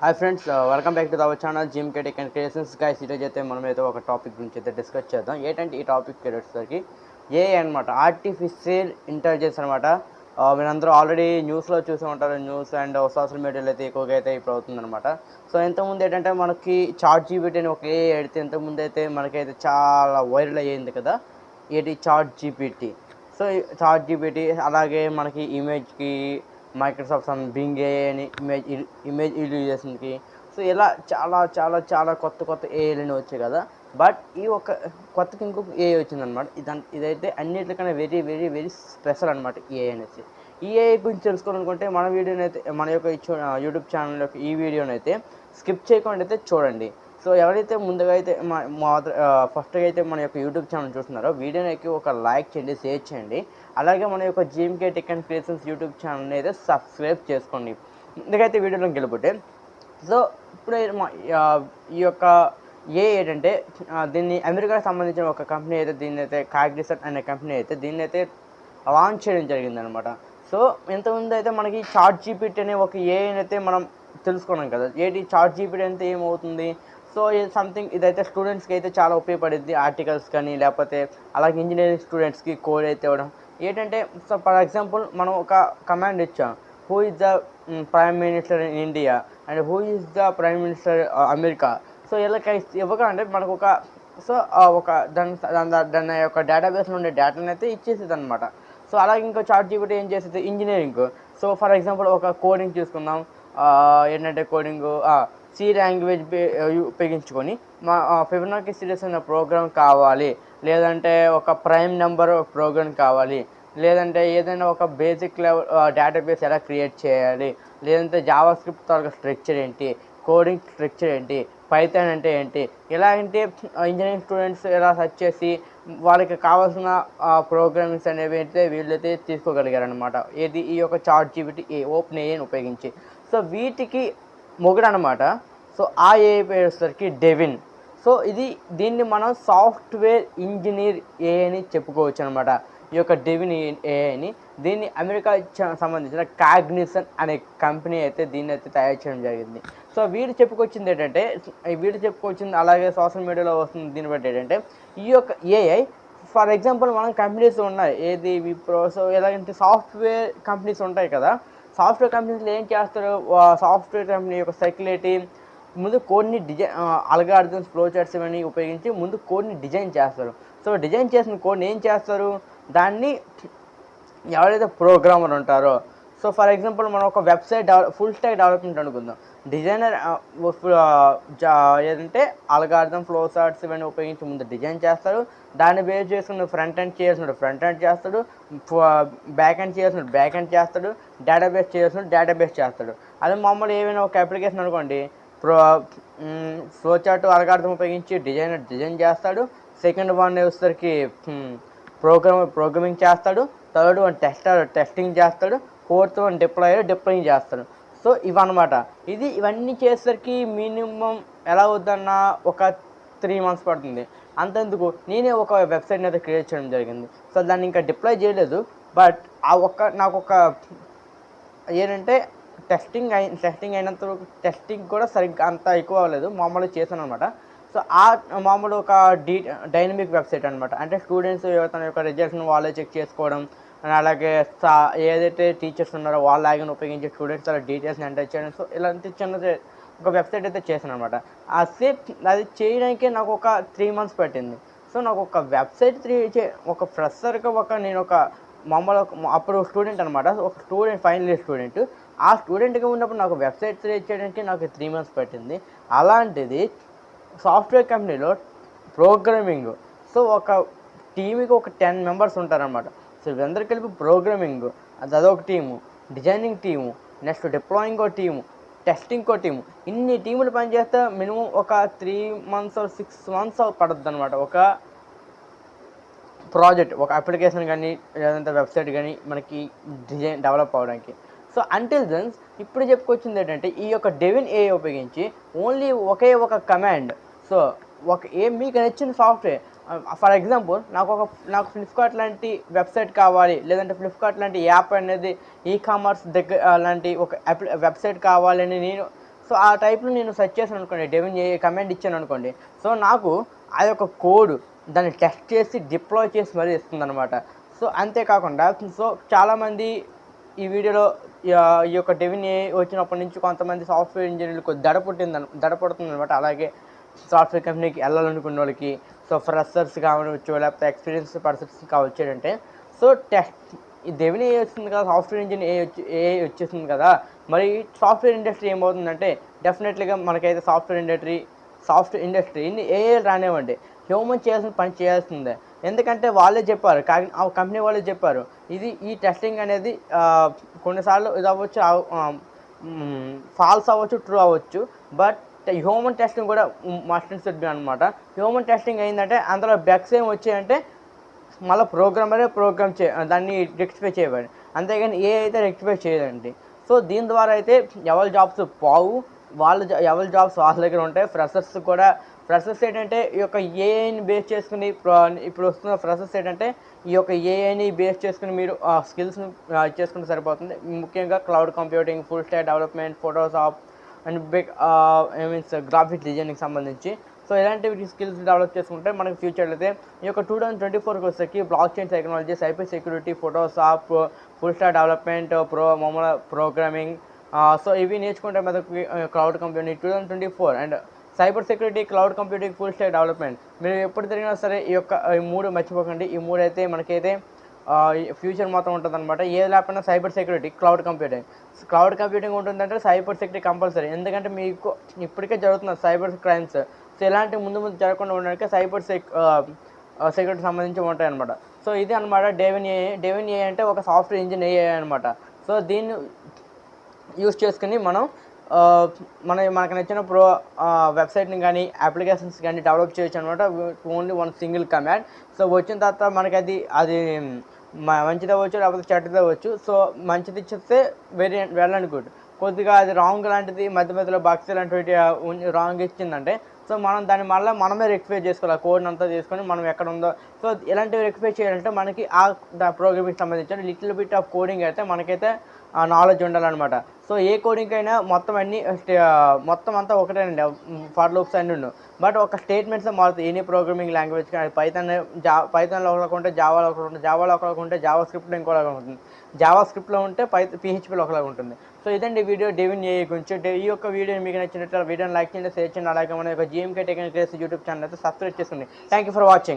Hi friends, welcome back to our channel gym tech and creations. Guys ఈరోజు అయితే మనం అయితే ఒక టాపిక్ గురించి అయితే డిస్కస్ చేద్దాం. ఏంటంటే ఈ టాపిక్ వచ్చేసరికి ఏఐ అనమాట, ఆర్టిఫిషియల్ ఇంటెలిజెన్స్ అనమాట. మీరందరూ ఆల్రెడీ న్యూస్లో చూసి ఉంటారు. న్యూస్ అండ్ సోషల్ మీడియాలో అయితే ఎక్కువగా అయితే ఇప్పుడు అవుతుందన్నమాట. సో ఇంతకుముందు ఏంటంటే మనకి చాట్ జీపీటీ అని ఒక ఏఐ అడిగితే ఇంతకుముందు అయితే మనకైతే చాలా వైరల్ అయ్యింది కదా, ఏంటి ChatGPT. So ChatGPT అలాగే మనకి ఇమేజ్కి మైక్రోసాఫ్ట్ బింగ్ ఏ అని ఇమేజ్ ఇల్యూజేషన్కి. సో ఇలా చాలా చాలా చాలా కొత్త కొత్త ఏఐలని వచ్చాయి కదా. బట్ ఈ ఒక కొత్తకి ఇంకొక ఏఐ వచ్చిందనమాట. ఇదైతే అన్నిటికన్నా వెరీ వెరీ వెరీ స్పెషల్ అనమాట ఏఐ అనేసి. ఈ ఏఐ గురించి తెలుసుకోవాలనుకుంటే మన వీడియోని అయితే మన యొక్క యూట్యూబ్ ఛానల్ యొక్క ఈ వీడియోని అయితే స్కిప్ చేయకుండా అయితే చూడండి. సో ఎవరైతే ముందుగా అయితే ఫస్ట్గా అయితే మన యొక్క యూట్యూబ్ ఛానల్ చూస్తున్నారో వీడియోకి ఒక లైక్ చేయండి, షేర్ చేయండి. అలాగే మన యొక్క GMK tech and creations YouTube ఛానల్ని అయితే సబ్స్క్రైబ్ చేసుకోండి. ముందుకైతే వీడియోలోకి వెళ్ళిపోతే, సో ఇప్పుడు ఈ యొక్క ఏంటంటే దీన్ని అమెరికాకి సంబంధించిన ఒక కంపెనీ అయితే దీన్ని అయితే కాగ్నిసెంట్ అనే కంపెనీ అయితే దీన్ని అయితే లాంచ్ చేయడం జరిగిందనమాట. సో ఇంతకుముందు అయితే మనకి చాట్ జీపీటీ అనే ఒక ఏఐని అయితే మనం తెలుసుకున్నాం కదా. ఏంటి చాట్ జీపీటీ అంటే ఏమవుతుంది? సో సంథింగ్ ఇదైతే స్టూడెంట్స్కి అయితే చాలా ఉపయోగపడుద్ది, ఆర్టికల్స్ కానీ లేకపోతే అలాగే ఇంజనీరింగ్ స్టూడెంట్స్కి కోడ్ అయితే ఇవ్వడం. ఏంటంటే సో ఫర్ ఎగ్జాంపుల్ మనం ఒక కమాండ్ ఇచ్చాం, who is the prime minister in India and who is the prime minister America. So ఇలా ఇవ్వకంటే మనకు ఒక సో ఒక దాని యొక్క డేటాబేస్లో ఉండే డేటాని అయితే ఇచ్చేసేది అనమాట. సో అలాగే ఇంకో చాట్ జీపీటీ ఏం చేసేది, ఇంజనీరింగ్. సో ఫర్ ఎగ్జాంపుల్ ఒక కోడింగ్ చూసుకుందాం. ఏంటంటే కోడింగ్ సి లాంగ్వేజ్ ఉపయోగించుకొని మా ఫిబొనాకీ సిరీస్ అనే ప్రోగ్రామ్ కావాలి, లేదంటే ఒక ప్రైమ్ నెంబర్ ప్రోగ్రామ్ కావాలి, లేదంటే ఏదైనా ఒక బేసిక్ లెవెల్ డేటాబేస్ ఎలా క్రియేట్ చేయాలి, లేదంటే జావా స్క్రిప్ట్ తాలూకా స్ట్రక్చర్ ఏంటి, కోడింగ్ స్ట్రక్చర్ ఏంటి, పైథాన్ అంటే ఏంటి, ఇలాంటి ఇంజనీరింగ్ స్టూడెంట్స్ ఇలా సెర్చ్ చేసి వాళ్ళకి కావాల్సిన ప్రోగ్రామింగ్స్ అనేవి అయితే వీళ్ళైతే తీసుకోగలిగారనమాట. ఏది ఈ యొక్క చాట్ జీపీటీ ఓపెన్ ఏఐని ఉపయోగించి. సో వీటికి మొగుడు అనమాట. సో ఆ ఏఐ పేరు వచ్చేసరికి డెవిన్. సో దీన్ని మనం సాఫ్ట్వేర్ ఇంజనీర్ ఏఐ అని చెప్పుకోవచ్చు అనమాట. ఈ యొక్క డెవిన్ ఏఐని దీన్ని అమెరికా సంబంధించిన కాగ్నిసెంట్ అనే కంపెనీ అయితే దీన్ని అయితే తయారు చేయడం జరిగింది. సో వీళ్ళు చెప్పుకొచ్చింది అలాగే సోషల్ మీడియాలో వస్తుంది. దీన్ని బట్టి ఏంటంటే ఈ యొక్క ఏఐ ఫర్ ఎగ్జాంపుల్ మనం కంపెనీస్ ఉన్నాయి, ఏది విప్రో. సో ఎలాగంటే సాఫ్ట్వేర్ కంపెనీస్ ఉంటాయి కదా. సాఫ్ట్వేర్ కంపెనీస్లో ఏం చేస్తారు, సాఫ్ట్వేర్ కంపెనీ యొక్క సైకిలిటీ ముందు కోడ్ని డిజైన్ అల్గారిథమ్స్, ఫ్లో చార్ట్స్ ఇవన్నీ ఉపయోగించి ముందు కోడ్ని డిజైన్ చేస్తారు. సో డిజైన్ చేసిన కోడ్ని ఏం చేస్తారు, దాన్ని ఎవరైతే ప్రోగ్రామర్ ఉంటారో, సో ఫర్ ఎగ్జాంపుల్ మనం ఒక వెబ్సైట్ ఫుల్ స్టాక్ డెవలప్మెంట్ అనుకుందాం. డిజైనర్ ఏదంటే అల్గారిథమ్, ఫ్లో చార్ట్స్ ఇవన్నీ ఉపయోగించి ముందు డిజైన్ చేస్తారు. దాన్ని బేస్ చేసుకుని ఫ్రంట్ ఎండ్ చేయాల్సిన ఫ్రంట్ ఎండ్ చేస్తాడు, బ్యాక్ ఎండ్ చేయాల్సిన బ్యాక్ ఎండ్ చేస్తాడు, డేటాబేస్ చేయాల్సిన డేటాబేస్ చేస్తాడు. అదే మామూలు ఏమైనా ఒక అప్లికేషన్ అనుకోండి, ఫ్లో చార్ట్ అల్గారిథమ్ ఉపయోగించి డిజైన్ చేస్తాడు. సెకండ్ వన్ వచ్చేసరికి ప్రోగ్రామింగ్ చేస్తాడు. థర్డ్ వన్ టెస్టింగ్ చేస్తాడు. ఫోర్త్ వన్ డిప్లాయింగ్ చేస్తాడు. సో ఇవన్నమాట. ఇవన్నీ చేసేసరికి మినిమం ఎలా వద్దన్నా ఒక 3 months పడుతుంది. అంతెందుకు, నేనే ఒక వెబ్సైట్ని అయితే క్రియేట్ చేయడం జరిగింది. సో దాన్ని ఇంకా డిప్లాయ్ చేయలేదు. బట్ నాకు ఒక ఏంటంటే టెస్టింగ్ అయినంత వరకు టెస్టింగ్ కూడా సరిగ్గా అంత ఎక్కువ అవ్వలేదు, మామూలుగా చేశాను అనమాట. సో మామూలు ఒక డైనమిక్ వెబ్సైట్ అనమాట. అంటే స్టూడెంట్స్ తన యొక్క రిజల్ట్స్ని వాళ్ళే చెక్ చేసుకోవడం, అలాగే ఏదైతే టీచర్స్ ఉన్నారో వాళ్ళ లాగిన్ ఉపయోగించి స్టూడెంట్స్ అలా డీటెయిల్స్ని ఎంటర్ చేయడం. సో ఇలాంటి చిన్నది ఒక వెబ్సైట్ అయితే చేశాను అనమాట. అది చేయడానికే నాకు ఒక 3 months పట్టింది. సో నాకు ఒక వెబ్సైట్ ఒక ఫ్రెషర్గా నేను ఒక మామూలు అప్పుడు స్టూడెంట్ అనమాట. ఒక ఫైనల్ ఇయర్ స్టూడెంట్. ఆ స్టూడెంట్గా ఉన్నప్పుడు నాకు వెబ్సైట్ క్రియేట్ చేయడానికి నాకు 3 months పట్టింది. అలాంటిది సాఫ్ట్వేర్ కంపెనీలో ప్రోగ్రామింగ్. సో ఒక టీమ్కి ఒక 10 members ఉంటారనమాట. సో వీళ్ళందరూ కలిపి ప్రోగ్రామింగ్ అదొక team, designing team, next deploying ఒక టీము, టెస్టింగ్ ఒక టీము. ఇన్ని టీములు పనిచేస్తే మినిమం ఒక 3 months or 6 months పడుతుంది అనమాట. ఒక ప్రాజెక్ట్, ఒక అప్లికేషన్ కానీ లేదంటే వెబ్సైట్ కానీ మనకి డెవలప్ అవ్వడానికి. సో అంటిల్ దెన్స్ ఇప్పుడు చెప్పుకొచ్చింది ఏంటంటే ఈ యొక్క డెవిన్ ఏఐ ఉపయోగించి ఓన్లీ ఒకే ఒక కమాండ్. సో మీకు నచ్చిన సాఫ్ట్వేర్, ఫర్ ఎగ్జాంపుల్ నాకు ఫ్లిప్కార్ట్ లాంటి వెబ్సైట్ కావాలి, లేదంటే ఫ్లిప్కార్ట్ లాంటి యాప్ అనేది ఈ కామర్స్ దగ్గర లాంటి ఒక వెబ్సైట్ కావాలని నేను సో ఆ టైప్లో నేను సెర్చ్ చేశాను అనుకోండి, డెవిన్ ఏఐ కమాండ్ ఇచ్చాను అనుకోండి, సో నాకు ఆ యొక్క కోడ్ దాన్ని టెస్ట్ చేసి డిప్లాయ్ చేసి మరీ ఇస్తుందన్నమాట. సో అంతేకాకుండా సో చాలామంది ఈ వీడియోలో ఈ యొక్క డెవిన్ ఏఐ వచ్చినప్పటి నుంచి కొంతమంది సాఫ్ట్వేర్ ఇంజనీర్లకు దడ పుడుతుందన్నమాట. అలాగే సాఫ్ట్వేర్ కంపెనీకి వెళ్ళాలనుకున్న వాళ్ళకి, సో ఫ్రెషర్స్ కావచ్చు, లేకపోతే ఎక్స్పీరియన్స్ పర్సన్స్ కావచ్చు ఏంటంటే, సో ఈ డెవిన్ ఏఐ వచ్చింది కదా, సాఫ్ట్వేర్ ఇంజిన్ ఏఐ వచ్చేసింది కదా, మరి సాఫ్ట్వేర్ ఇండస్ట్రీ ఏమవుతుందంటే డెఫినెట్లీగా మనకైతే సాఫ్ట్వేర్ ఇండస్ట్రీ ఇన్ని ఏఐ రానివ్వండి, హ్యూమన్ చేయాల్సిన పని చేయాల్సిందే. ఎందుకంటే వాళ్ళే చెప్పారు, ఆ కంపెనీ వాళ్ళే చెప్పారు, ఈ టెస్టింగ్ అనేది కొన్నిసార్లు ఇది అవ్వచ్చు, ఫాల్స్ అవ్వచ్చు, ట్రూ అవ్వచ్చు, బట్ హ్యూమన్ టెస్టింగ్ కూడా మస్ట్ అండ్ షుడ్ బి అనమాట. హ్యూమన్ టెస్టింగ్ అయిందంటే అందులో బగ్స్ ఏమి వచ్చాయంటే మళ్ళీ ప్రోగ్రామ్ దాన్ని రెక్టిఫై చేయబడి, అంతేగాని ఏ అయితే రెక్టిఫై చేయదండి. సో దీని ద్వారా అయితే ఎవరి జాబ్స్ పోవు, ఎవరి జాబ్స్ వాళ్ళ దగ్గర ఉంటాయి. ఫ్రెషర్స్ ఏంటంటే ఈ యొక్క ఏఐని బేస్ చేసుకుని, ఇప్పుడు వస్తున్న ఫ్రెషర్స్ ఏంటంటే ఈ యొక్క ఏఐని బేస్ చేసుకుని మీరు స్కిల్స్ని చేసుకుంటే సరిపోతుంది. ముఖ్యంగా cloud computing, full stack development, Photoshop and graphic designing సంబంధించి. సో ఇలాంటివి స్కిల్స్ డెవలప్ చేసుకుంటే మనకి ఫ్యూచర్లో అయితే ఈ యొక్క 2024కి వచ్చేసరికి block chain technology, cyber security, Photoshop, full stack development, programming, so ఇవి నేర్చుకుంటే మనకి cloud computing 2024 and cyber security, cloud computing, full stack development. మీరు ఎప్పుడు తిరిగినా సరే ఈ 3 మర్చిపోకండి. ఈ 3 అయితే మనకైతే ఫ్యూచర్ మొత్తం ఉంటుందన్నమాట. ఏది లేకపోయినా సైబర్ సెక్యూరిటీ, క్లౌడ్ కంప్యూటింగ్ ఉంటుందంటే సైబర్ సెక్యూరిటీ కంపల్సరీ. ఎందుకంటే మీకు ఇప్పటికే జరుగుతున్న సైబర్ క్రైమ్స్, సో ఇలాంటి ముందు జరగకుండా ఉండడానికి సైబర్ సెక్యూరిటీ సంబంధించి ఉంటాయి అనమాట. సో ఇది అనమాట డెవిన్ ఏఐ అంటే ఒక సాఫ్ట్వేర్ ఇంజిన్ ఏఐ అనమాట. సో దీన్ని యూస్ చేసుకుని మనకు నచ్చిన వెబ్సైట్ని కానీ అప్లికేషన్స్ కానీ డెవలప్ చేయొచ్చు అనమాట. Only one single command. So వచ్చిన తర్వాత మనకి అది మంచిది అవ్వచ్చు, లేకపోతే చెడ్డది అవ్వచ్చు. సో మంచిది ఇచ్చేస్తే వెల్ అండ్ గుడ్. కొద్దిగా అది రాంగ్ లాంటిది, మధ్యలో బగ్స్ లాంటివి రాంగ్ ఇచ్చిందంటే సో మనం దాన్ని మనమే రెక్టిఫై చేసుకోవాలి. ఆ కోడ్ని అంతా తీసుకొని మనం ఎక్కడ ఉందో, సో ఇలాంటివి రెక్టిఫై చేయాలంటే మనకి ప్రోగ్రామింగ్ సంబంధించిన లిటిల్ బిట్ ఆఫ్ కోడింగ్ అయితే మనకైతే నాలెడ్జ్ ఉండాలన్నమాట. సో ఏ కోడింగ్ అయినా మొత్తం అంతా ఒకటేనండి, ఫర్ లూప్స్ అన్నీ ఉండవు, బట్ ఒక స్టేట్మెంట్స్ మారుతాయి. ఎనీ ప్రోగ్రామింగ్ లాంగ్వేజ్ కానీ పైథాన్లో ఒకలాగా జావాలో ఒకలాగా ఉంటే జావా స్క్రిప్ట్లో ఇంకోలాగా ఉంటుంది, జావా స్క్రిప్ట్లో ఉంటే PHPలో ఒకలాగా ఉంటుంది. సో ఇదండి వీడియో డెవిన్ ఏఐ గురించి. ఈ యొక్క వీడియో మీకు నచ్చినట్టు వీడియోని లైక్ చేయండి, షేర్ చేయండి. అలాగే మన యొక్క GMK tech and craze YouTube channel అయితే సబ్స్క్రైబ్ చేసుకోండి. Thank you for watching.